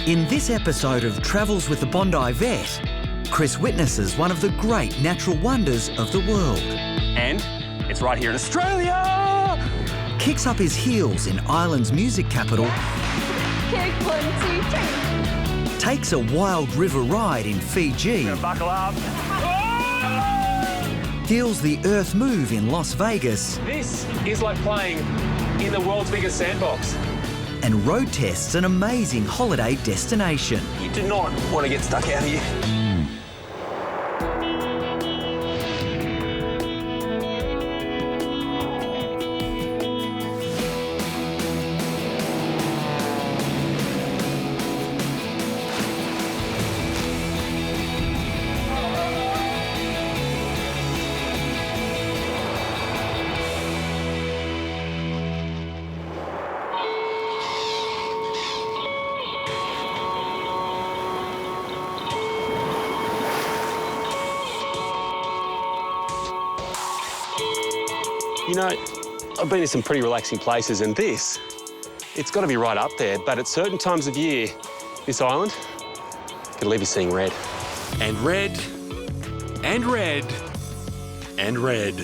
In this episode of Travels with the Bondi Vet, Chris witnesses one of the great natural wonders of the world. And it's right here in Australia! Kicks up his heels in Ireland's music capital. Kick 1, 2, 3. Takes a wild river ride in Fiji. Buckle up. Feels the earth move in Las Vegas. This is like playing in the world's biggest sandbox. And road tests an amazing holiday destination. You do not want to get stuck out here. You know, I've been to some pretty relaxing places, and it's got to be right up there. But at certain times of year, this island can leave you seeing red. And red, and red, and red.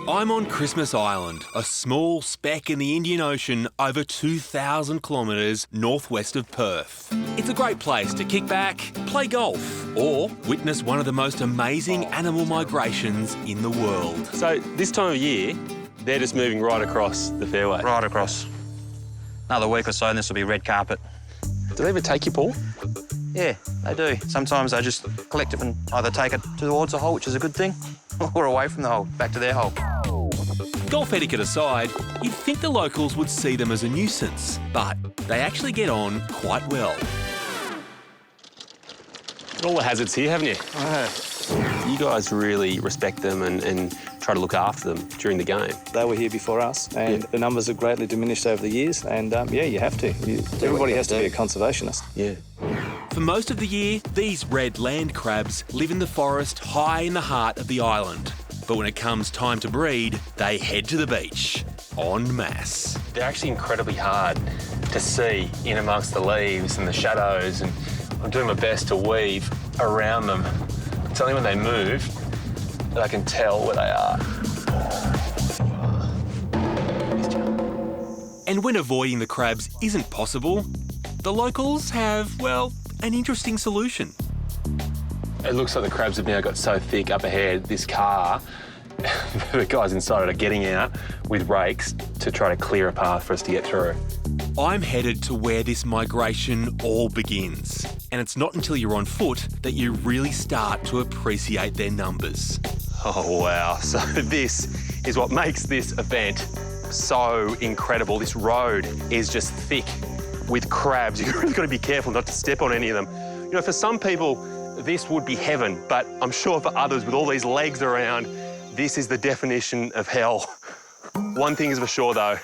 I'm on Christmas Island, a small speck in the Indian Ocean over 2,000 kilometres northwest of Perth. It's a great place to kick back, play golf, or witness one of the most amazing animal migrations in the world. So this time of year, they're just moving right across the fairway. Right across. Another week or so and this will be red carpet. Do they ever take you, Paul? Yeah, they do. Sometimes they just collect it and either take it towards the hole, which is a good thing, or away from the hole, back to their hole. Golf etiquette aside, you'd think the locals would see them as a nuisance, but they actually get on quite well. All the hazards here, haven't you? I have. You guys really respect them and try to look after them during the game. They were here before us, and the numbers have greatly diminished over the years, and yeah, you have to. Everybody has to be a conservationist. Yeah. For most of the year, these red land crabs live in the forest high in the heart of the island. But when it comes time to breed, they head to the beach, en masse. They're actually incredibly hard to see in amongst the leaves and the shadows, and I'm doing my best to weave around them. It's only when they move that I can tell where they are. And when avoiding the crabs isn't possible, the locals have, well, an interesting solution. It looks like the crabs have now got so thick up ahead, this car, the guys inside are getting out with rakes to try to clear a path for us to get through. I'm headed to where this migration all begins. And it's not until you're on foot that you really start to appreciate their numbers. Oh, wow. So this is what makes this event so incredible. This road is just thick with crabs. You've really got to be careful not to step on any of them. You know, for some people, this would be heaven, but I'm sure for others with all these legs around, this is the definition of hell. One thing is for sure, though,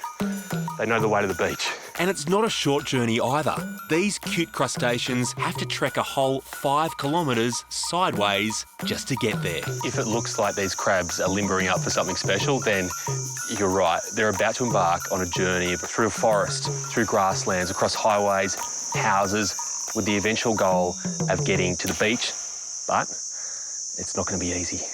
they know the way to the beach. And it's not a short journey either. These cute crustaceans have to trek a whole 5 kilometres sideways just to get there. If it looks like these crabs are limbering up for something special, then you're right. They're about to embark on a journey through a forest, through grasslands, across highways, houses, with the eventual goal of getting to the beach. But it's not going to be easy.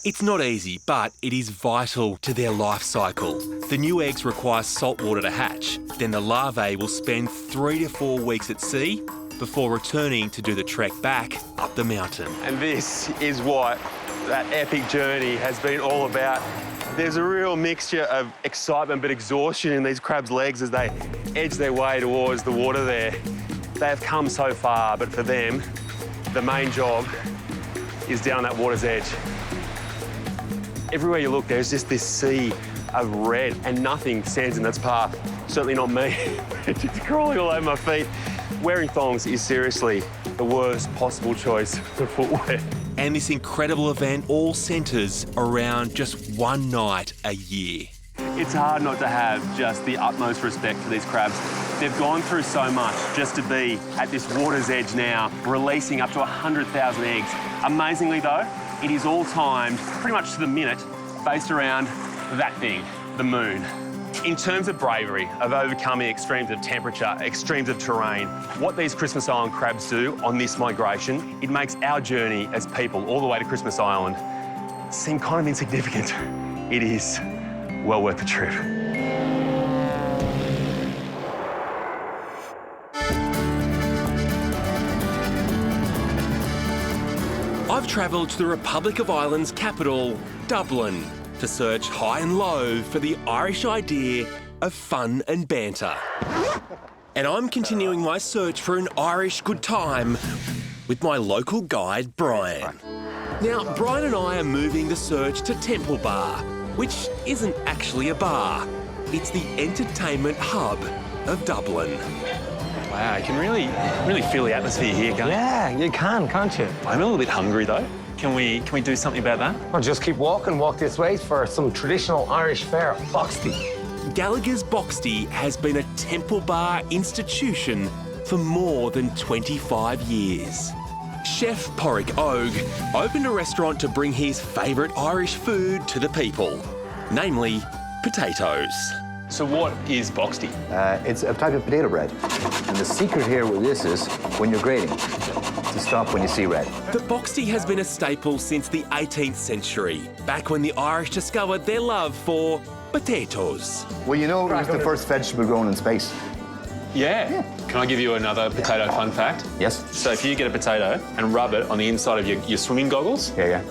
It's not easy, but it is vital to their life cycle. The new eggs require salt water to hatch. Then the larvae will spend 3 to 4 weeks at sea before returning to do the trek back up the mountain. And this is what that epic journey has been all about. There's a real mixture of excitement but exhaustion in these crabs' legs as they edge their way towards the water there. They have come so far, but for them, the main job is down that water's edge. Everywhere you look, there's just this sea of red, and nothing stands in its path. Certainly not me. It's just crawling all over my feet. Wearing thongs is seriously the worst possible choice for footwear. And this incredible event all centres around just one night a year. It's hard not to have just the utmost respect for these crabs. They've gone through so much just to be at this water's edge now, releasing up to 100,000 eggs. Amazingly though, it is all timed pretty much to the minute based around that thing, the moon. In terms of bravery, of overcoming extremes of temperature, extremes of terrain, what these Christmas Island crabs do on this migration, it makes our journey as people all the way to Christmas Island seem kind of insignificant. It is well worth the trip. I've travelled to the Republic of Ireland's capital, Dublin, to search high and low for the Irish idea of fun and banter. And I'm continuing my search for an Irish good time with my local guide, Brian. Now, Brian and I are moving the search to Temple Bar, which isn't actually a bar. It's the entertainment hub of Dublin. Wow, you can really feel the atmosphere here, can't you? Yeah, you can, can't you? I'm a little bit hungry, though. Can we do something about that? Well, just keep walking, walk this way for some traditional Irish fare, Boxty. Gallagher's Boxty has been a Temple Bar institution for more than 25 years. Chef Porrick Ogue opened a restaurant to bring his favourite Irish food to the people, namely potatoes. So what is Boxty? It's a type of potato bread. And the secret here with this is when you're grating, to stop when you see red. The Boxty has been a staple since the 18th century, back when the Irish discovered their love for potatoes. Well, you know, it was the first vegetable grown in space. Yeah. Can I give you another potato fun fact? Yes. So if you get a potato and rub it on the inside of your swimming goggles, Yeah.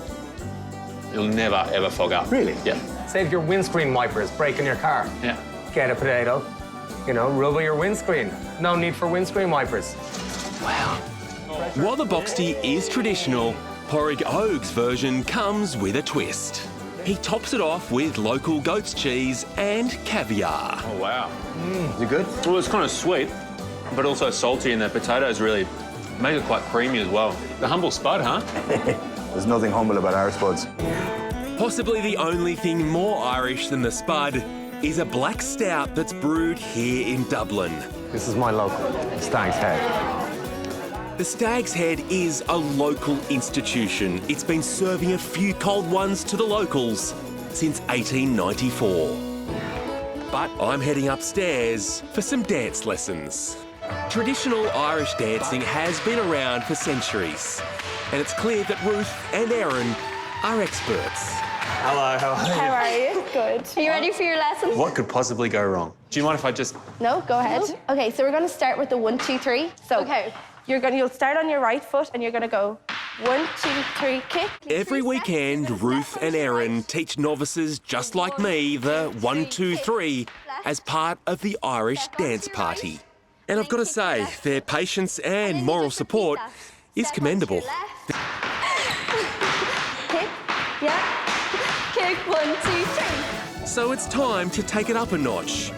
you'll never, ever fog up. Really? Yeah. Save your windscreen wipers breaking your car. Yeah. Get a potato, rub your windscreen. No need for windscreen wipers. While the Boxty is traditional, Porrick Ogue's version comes with a twist. He tops it off with local goat's cheese and caviar. Oh, wow. Is it good? Well, it's kind of sweet, but also salty, and the potatoes really make it quite creamy as well. The humble spud, huh? There's nothing humble about Irish spuds. Possibly the only thing more Irish than the spud is a black stout that's brewed here in Dublin. This is my local, Stag's Head. The Stag's Head is a local institution. It's been serving a few cold ones to the locals since 1894. But I'm heading upstairs for some dance lessons. Traditional Irish dancing has been around for centuries, and it's clear that Ruth and Erin are experts. Hello, how are you? How are you? Good. Are you ready for your lesson? What could possibly go wrong? Do you mind if I just... No, go ahead. Okay, so we're going to start with the 1, 2, 3. So Okay. you'll start on your right foot and you're going to go 1, 2, 3, kick. Every weekend, Ruth and Erin teach novices just like me the 1, 2, 3 as part of the Irish dance party. And I've got to say, their patience and moral support is commendable. Kick, yeah. Kick 1, 2, 3. So it's time to take it up a notch.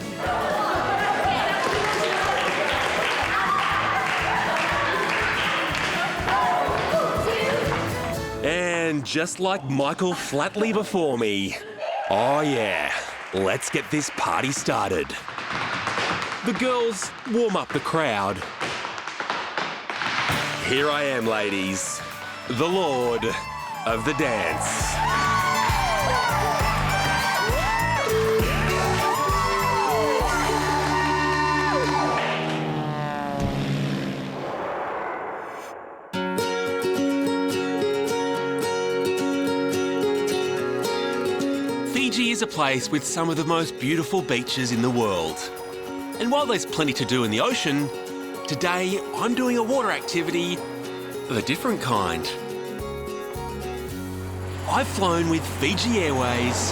And just like Michael Flatley before me, oh yeah, let's get this party started. The girls warm up the crowd. Here I am, ladies, the Lord of the Dance. Fiji is a place with some of the most beautiful beaches in the world. And while there's plenty to do in the ocean, today I'm doing a water activity of a different kind. I've flown with Fiji Airways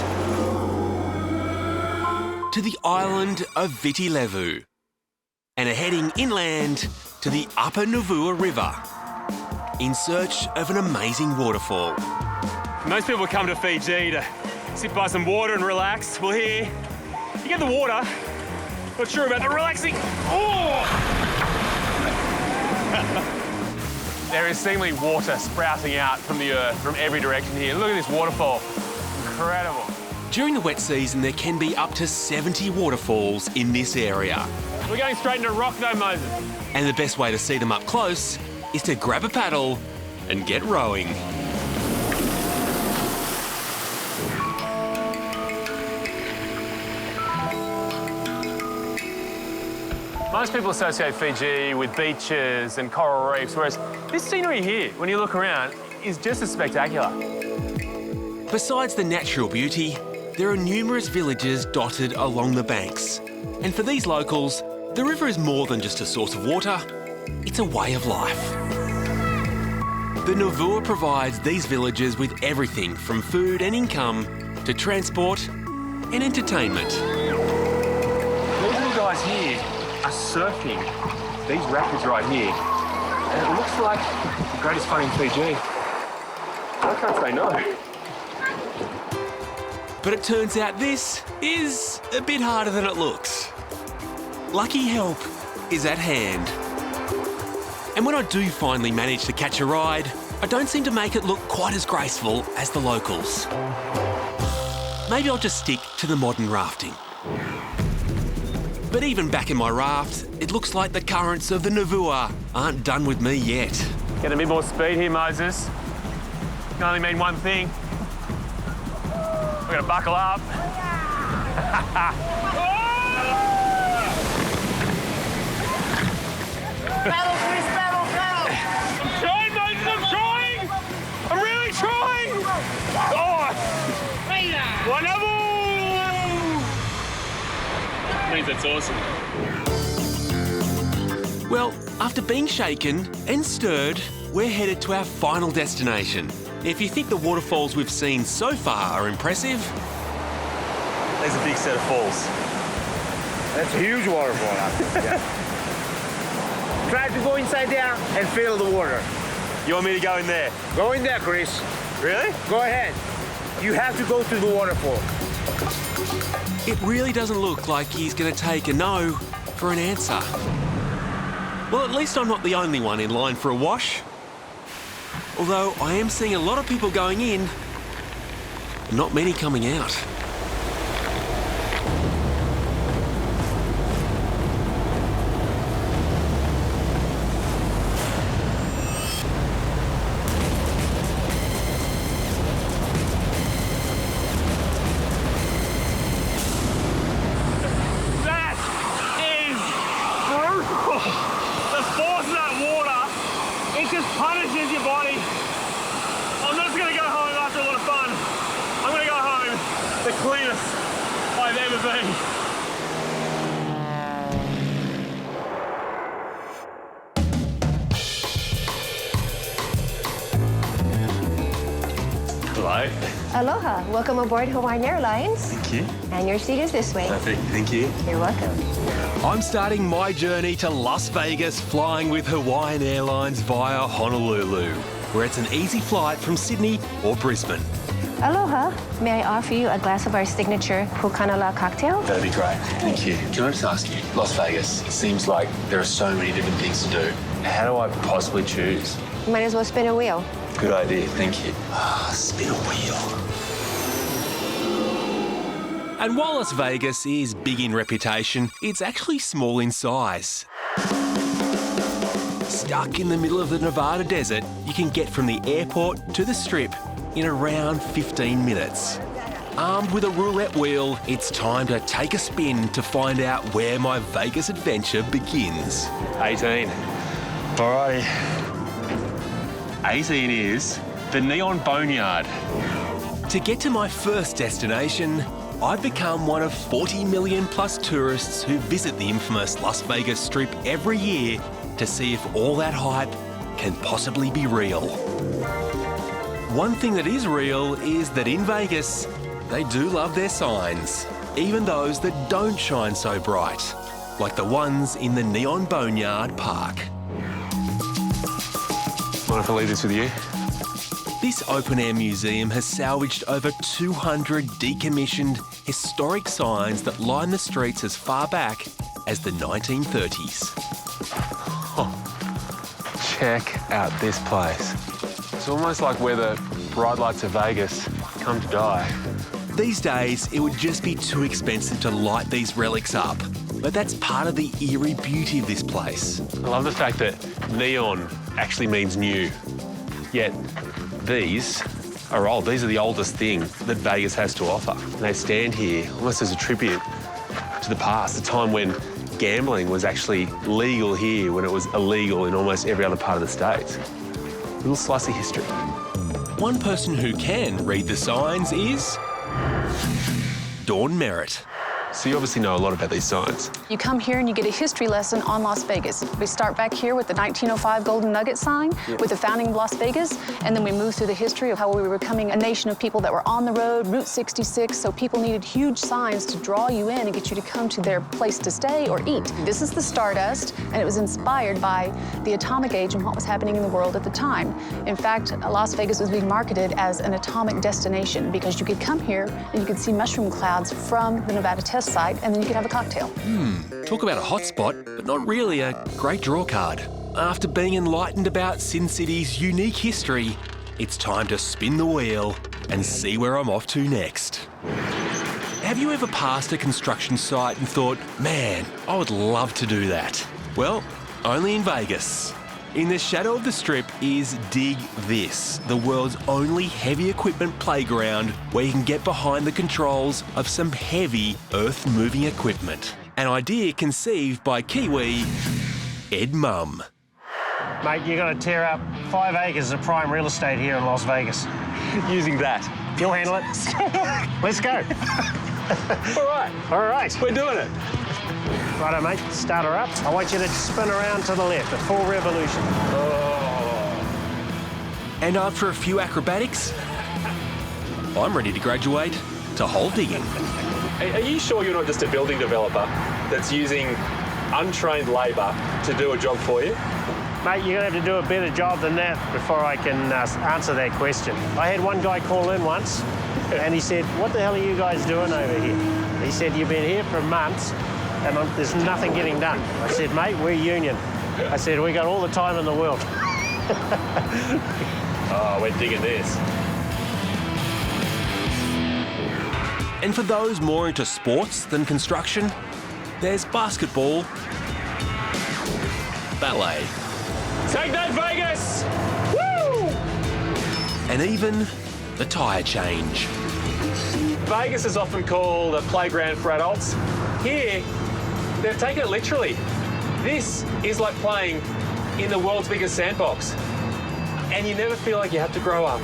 to the island of Viti Levu and are heading inland to the Upper Navua River in search of an amazing waterfall. Most people come to Fiji to sit by some water and relax. Well, here, you get the water. Not sure about the relaxing. Oh! There is seemingly water sprouting out from the earth from every direction here. Look at this waterfall. Incredible. During the wet season, there can be up to 70 waterfalls in this area. We're going straight into rock though, Moses. And the best way to see them up close is to grab a paddle and get rowing. Most people associate Fiji with beaches and coral reefs, whereas this scenery here, when you look around, is just as spectacular. Besides the natural beauty, there are numerous villages dotted along the banks. And for these locals, the river is more than just a source of water, it's a way of life. The Navua provides these villages with everything from food and income to transport and entertainment. These little guys here are surfing these rapids right here. And it looks like the greatest fun in Fiji. I can't say no. But it turns out this is a bit harder than it looks. Lucky help is at hand. And when I do finally manage to catch a ride, I don't seem to make it look quite as graceful as the locals. Maybe I'll just stick to the modern rafting. But even back in my raft, it looks like the currents of the Navua aren't done with me yet. Get a bit more speed here, Moses. Can only mean one thing. We're gonna buckle up. Paddle, Chris, paddle, paddle! I'm trying, Moses, I'm trying! I'm really trying! Oh! Wonderful! Means that's awesome. Well, after being shaken and stirred, we're headed to our final destination. If you think the waterfalls we've seen so far are impressive, There's a big set of falls. That's a huge waterfall. Yeah. Try to go inside there and feel the water. You want me to go in there? Go in there, Chris. Really? Go ahead. You have to go to the waterfall. it really doesn't look like he's going to take a no for an answer. Well, at least I'm not the only one in line for a wash. Although I am seeing a lot of people going in, not many coming out. Punishes your body. I'm not going to go home after a lot of fun. I'm going to go home the cleanest I've ever been. Hello. Aloha. Welcome aboard Hawaiian Airlines. Thank you. And your seat is this way. Perfect. Thank you. You're welcome. I'm starting my journey to Las Vegas flying with Hawaiian Airlines via Honolulu, where it's an easy flight from Sydney or Brisbane. Aloha. May I offer you a glass of our signature Pukanala cocktail? That'd be great. Thank you. Can I just ask you, Las Vegas, it seems like there are so many different things to do. How do I possibly choose? You might as well spin a wheel. Good idea. Thank you. Spin a wheel. And while Las Vegas is big in reputation, it's actually small in size. Stuck in the middle of the Nevada desert, you can get from the airport to the Strip in around 15 minutes. Armed with a roulette wheel, it's time to take a spin to find out where my Vegas adventure begins. 18. Alrighty. 18 is the Neon Boneyard. To get to my first destination, I've become one of 40 million plus tourists who visit the infamous Las Vegas Strip every year to see if all that hype can possibly be real. One thing that is real is that in Vegas, they do love their signs, even those that don't shine so bright, like the ones in the Neon Boneyard Park. Mind if I leave this with you? This open-air museum has salvaged over 200 decommissioned historic signs that line the streets as far back as the 1930s. Oh, check out this place. It's almost like where the bright lights of Vegas come to die. These days, it would just be too expensive to light these relics up, but that's part of the eerie beauty of this place. I love the fact that neon actually means new, yet these are old. These are the oldest thing that Vegas has to offer. And they stand here almost as a tribute to the past, the time when gambling was actually legal here when it was illegal in almost every other part of the state. Little slice of history. One person who can read the signs is Dawn Merritt. So you obviously know a lot about these signs. You come here and you get a history lesson on Las Vegas. We start back here with the 1905 Golden Nugget sign, with the founding of Las Vegas, and then we move through the history of how we were becoming a nation of people that were on the road, Route 66, so people needed huge signs to draw you in and get you to come to their place to stay or eat. This is the Stardust, and it was inspired by the atomic age and what was happening in the world at the time. In fact, Las Vegas was being marketed as an atomic destination because you could come here and you could see mushroom clouds from the Nevada test site, and then you could have a cocktail. Talk about a hot spot, but not really a great draw card. After being enlightened about Sin City's unique history, it's time to spin the wheel and see where I'm off to next. Have you ever passed a construction site and thought, man, I would love to do that? Well, only in Vegas. In the shadow of the Strip is Dig This, the world's only heavy equipment playground where you can get behind the controls of some heavy earth-moving equipment. An idea conceived by Kiwi Ed Mum. Mate, you're going to tear up 5 acres of prime real estate here in Las Vegas. Using that. You'll handle it. Let's go. All right. All right. We're doing it. Righto, mate. Start her up. I want you to spin around to the left, a full revolution. And after a few acrobatics, I'm ready to graduate to hole digging. Are you sure you're not just a building developer that's using untrained labour to do a job for you? Mate, you're going to have to do a better job than that before I can answer that question. I had one guy call in once, and he said, what the hell are you guys doing over here? He said, you've been here for months, and there's nothing getting done. I said, mate, we're union. I said, we got all the time in the world. Oh, we're digging this. And for those more into sports than construction, there's basketball, ballet, Take that, Vegas! Woo! and even the tyre change. Vegas is often called a playground for adults. Here, they've taken it literally. This is like playing in the world's biggest sandbox. And you never feel like you have to grow up.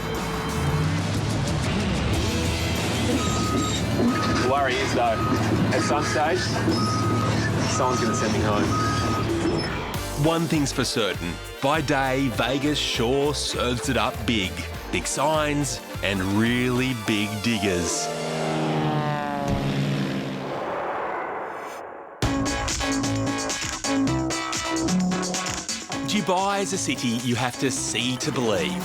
The worry is, though, at some stage, someone's going to send me home. One thing's for certain, by day, Vegas sure serves it up big. Big signs and really big diggers. Dubai is a city you have to see to believe.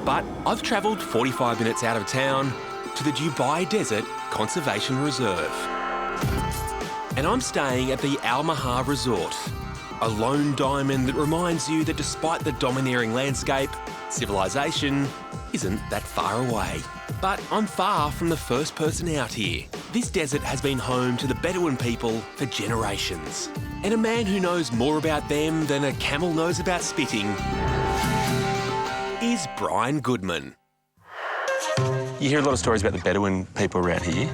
But I've travelled 45 minutes out of town to the Dubai Desert Conservation Reserve. And I'm staying at the Al Mahar Resort, a lone diamond that reminds you that despite the domineering landscape, civilization isn't that far away. But I'm far from the first person out here. This desert has been home to the Bedouin people for generations. And a man who knows more about them than a camel knows about spitting is Brian Goodman. You hear a lot of stories about the Bedouin people around here.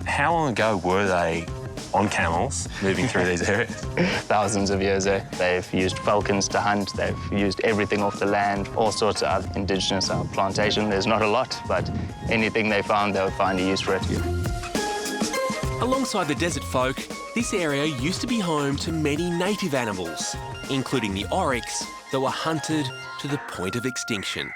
How long ago were they on camels moving through these areas? Thousands of years, eh? They've used falcons to hunt, they've used everything off the land, all sorts of other indigenous plantation. There's not a lot, but anything they found, they would find a use for it. Alongside the desert folk, this area used to be home to many native animals, including the oryx that were hunted to the point of extinction.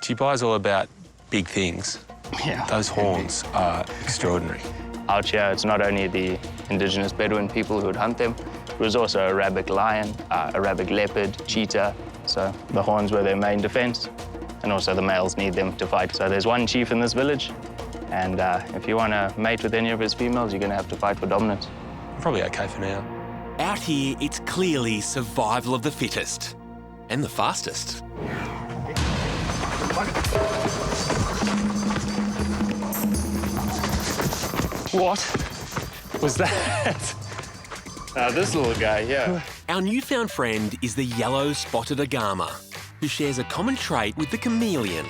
Dubai is all about big things. Yeah. Those horns are extraordinary. Out here, it's not only the indigenous Bedouin people who would hunt them, it was also Arabic lion, Arabic leopard, cheetah. So the horns were their main defense. And also the males need them to fight. So there's one chief in this village, and if you want to mate with any of his females, you're going to have to fight for dominance. Probably okay for now. Out here, it's clearly survival of the fittest and the fastest. What was that? This little guy, yeah. Our newfound friend is the yellow-spotted agama, who shares a common trait with the chameleon.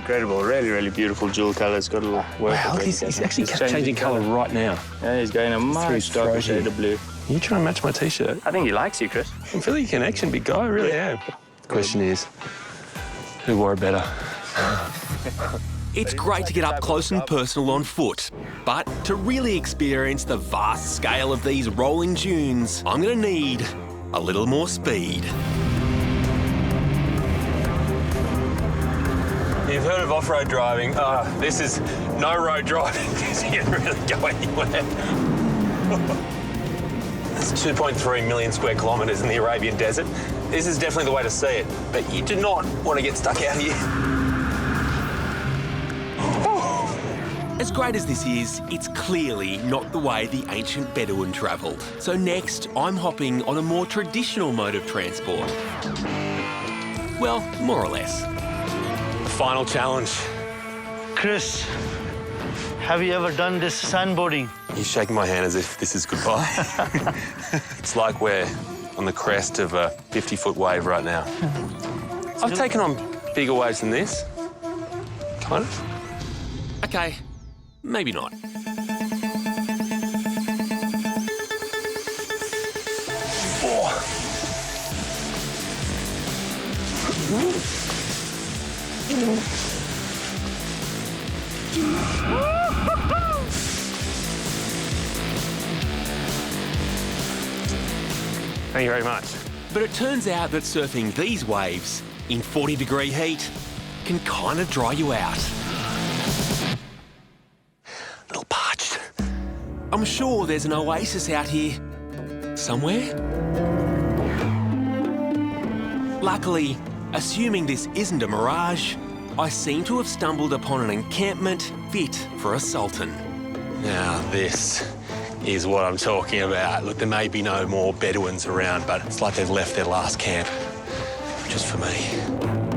Incredible, really, really beautiful jewel colours. Got a little work. Wow, he's actually changing colour right now. Yeah, he's going a much darker shade of blue. You trying to match my T-shirt? I think he likes you, Chris. I'm feeling a connection, big guy, I really am. The question is, who wore it better? It's great to get up close and personal on foot, but to really experience the vast scale of these rolling dunes, I'm going to need a little more speed. You've heard of off-road driving. This is no road driving because you can't really go anywhere. It's 2.3 million square kilometres in the Arabian desert. This is definitely the way to see it, but you do not want to get stuck out here. As great as this is, it's clearly not the way the ancient Bedouin travelled. So next, I'm hopping on a more traditional mode of transport. Well, more or less. Final challenge. Chris, have you ever done this sandboarding? You're shaking my hand as if this is goodbye. It's like we're on the crest of a 50-foot wave right now. I've taken on bigger waves than this. Kind of. Okay, maybe not. Thank you very much. But it turns out that surfing these waves in 40-degree heat can kind of dry you out. A little parched. I'm sure there's an oasis out here somewhere. Luckily, assuming this isn't a mirage, I seem to have stumbled upon an encampment fit for a sultan. Now this is what I'm talking about. Look, there may be no more Bedouins around, but it's like they've left their last camp, just for me.